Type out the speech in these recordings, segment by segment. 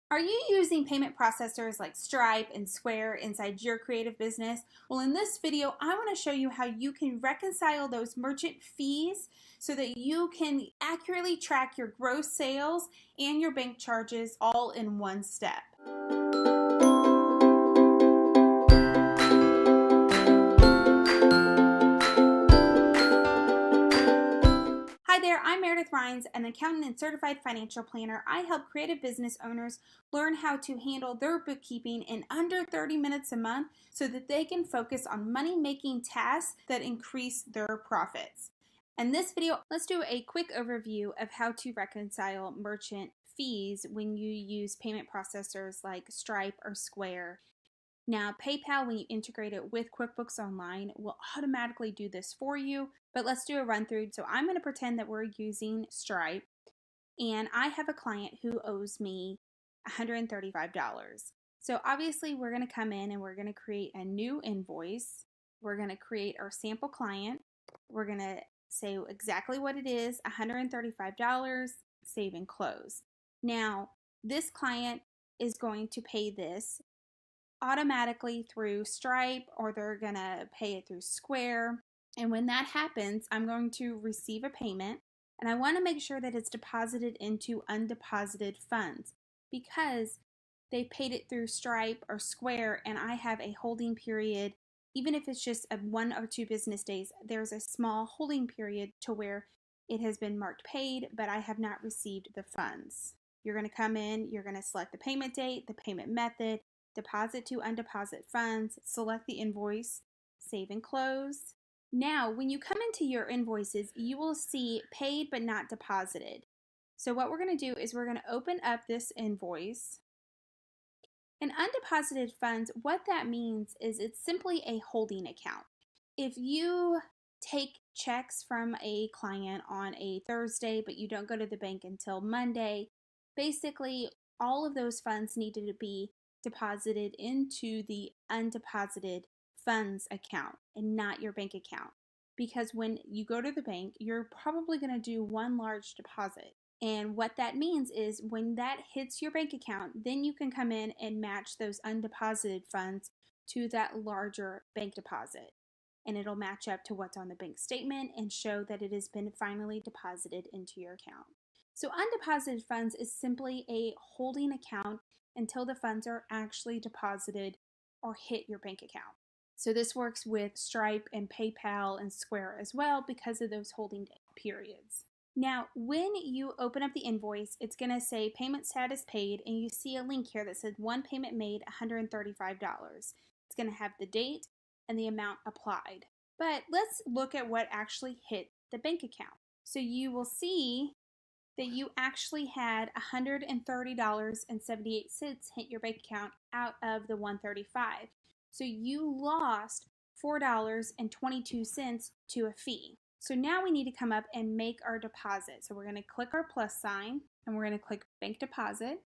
Are you using payment processors like Stripe and Square inside your creative business? Well, in this video, I want to show you how you can reconcile those merchant fees so that you can accurately track your gross sales and your bank charges all in one step. Hi there, I'm Meredith Rhines, an accountant and certified financial planner. I help creative business owners learn how to handle their bookkeeping in under 30 minutes a month so that they can focus on money-making tasks that increase their profits. In this video, let's do a quick overview of how to reconcile merchant fees when you use payment processors like Stripe or Square. Now, PayPal, when you integrate it with QuickBooks Online, will automatically do this for you, but let's do a run through. So I'm going to pretend that we're using Stripe, and I have a client who owes me $135. So obviously we're going to come in and we're going to create a new invoice. We're going to create our sample client. We're going to say exactly what it is, $135, save and close. Now, this client is going to pay this automatically through Stripe, or they're gonna pay it through Square. And when that happens, I'm going to receive a payment, and I want to make sure that it's deposited into undeposited funds because they paid it through Stripe or Square, and I have a holding period. Even if it's just a 1 or 2 business days, there's a small holding period to where it has been marked paid, but I have not received the funds. You're going to come in, you're going to select the payment date, the payment method, deposit to undeposited funds, select the invoice, save and close. Now, when you come into your invoices, you will see paid but not deposited. So what we're going to do is we're going to open up this invoice. And undeposited funds, what that means is it's simply a holding account. If you take checks from a client on a Thursday, but you don't go to the bank until Monday, basically all of those funds needed to be deposited into the undeposited funds account and not your bank account. Because when you go to the bank, you're probably going to do one large deposit. And what that means is when that hits your bank account, then you can come in and match those undeposited funds to that larger bank deposit. And it'll match up to what's on the bank statement and show that it has been finally deposited into your account. So undeposited funds is simply a holding account until the funds are actually deposited or hit your bank account. So this works with Stripe and PayPal and Square as well because of those holding periods. Now, when you open up the invoice, it's going to say payment status paid, and you see a link here that says one payment made, $135. It's going to have the date and the amount applied. But let's look at what actually hit the bank account. So you will see that you actually had $130.78 hit your bank account out of the $135. So you lost $4.22 to a fee. So now we need to come up and make our deposit. So we're going to click our plus sign and we're going to click bank deposit.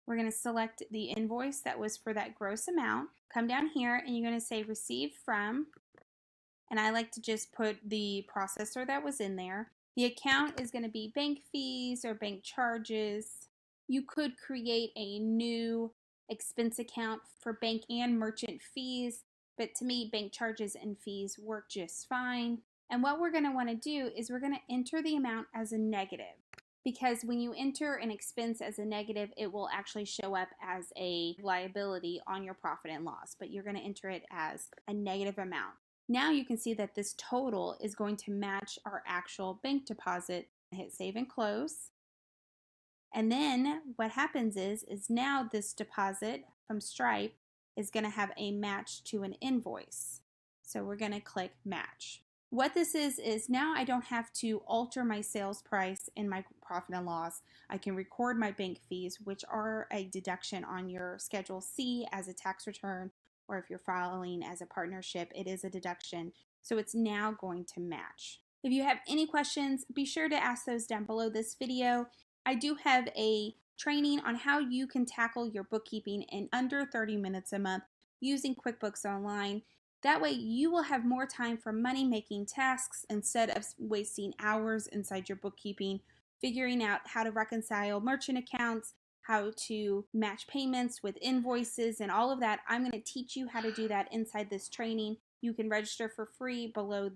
We're going to select the invoice that was for that gross amount. Come down here and you're going to say received from, and I like to just put the processor that was in there. The account is going to be bank fees or bank charges. You could create a new expense account for bank and merchant fees, but to me, bank charges and fees work just fine. And what we're going to want to do is we're going to enter the amount as a negative, because when you enter an expense as a negative, it will actually show up as a liability on your profit and loss, but you're going to enter it as a negative amount. Now you can see that this total is going to match our actual bank deposit. Hit save and close. And then what happens is now this deposit from Stripe is going to have a match to an invoice. So we're going to click match. What this is now I don't have to alter my sales price in my profit and loss. I can record my bank fees, which are a deduction on your Schedule C as a tax return, or if you're filing as a partnership, it is a deduction. So it's now going to match. If you have any questions, be sure to ask those down below this video. I do have a training on how you can tackle your bookkeeping in under 30 minutes a month using QuickBooks Online. That way you will have more time for money-making tasks instead of wasting hours inside your bookkeeping figuring out how to reconcile merchant accounts, how to match payments with invoices, and all of that. I'm going to teach you how to do that inside this training. You can register for free below